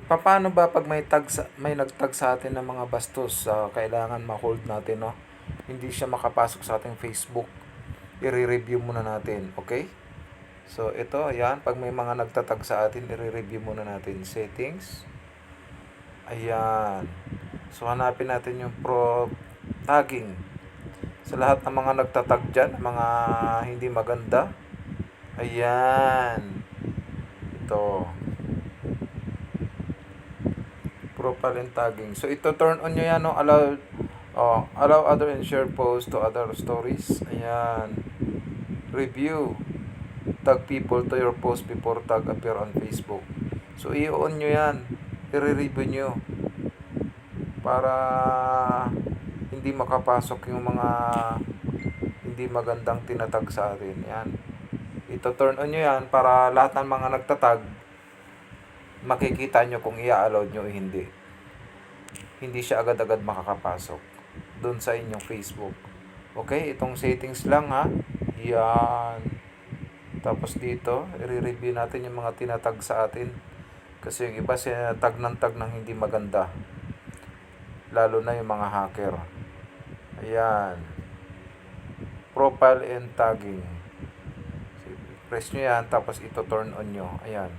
Paano ba pag may nagtag sa atin ng mga bastos, kailangan ma-hold natin, no? Hindi siya makapasok sa ating Facebook. I-review muna natin, okay? So, ito, ayan. Pag may mga nagtatag sa atin, i-review muna natin. Settings. Ayan. So, hanapin natin yung pro tagging. Sa lahat ng mga nagtatag dyan, mga hindi maganda. Ayan. Ito. Profile and tagging. So, ito turn on nyo yan, no? Allow other and share posts to other stories. Ayan. Review. Tag people to your post before tag appear on Facebook. So, i-on nyo yan. I-review nyo. Para hindi makapasok yung mga hindi magandang tinatag sa atin. Yan. Ito turn on nyo yan para lahat ng mga nagtatag, makikita nyo kung i-allow nyo o hindi. Hindi siya agad-agad makakapasok doon sa inyong Facebook. Okay, itong settings lang ha. Yan. Tapos dito, i-review natin yung mga tinatag sa atin. Kasi yung iba tag ng hindi maganda. Lalo na yung mga hacker. Ayan. Profile and tagging. Press nyo yan, tapos ito turn on nyo. Ayan.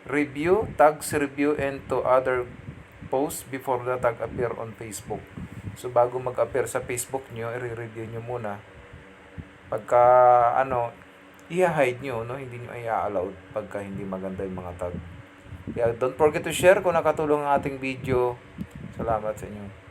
Review, tags review and to other posts before the tag appear on Facebook. So, bago mag-appear sa Facebook nyo, i-review nyo muna. Pagka, i-hide nyo, no? Hindi nyo i-allow pagka hindi maganda yung mga tag. Kaya, don't forget to share kung nakatulong ang ating video. Salamat sa inyo.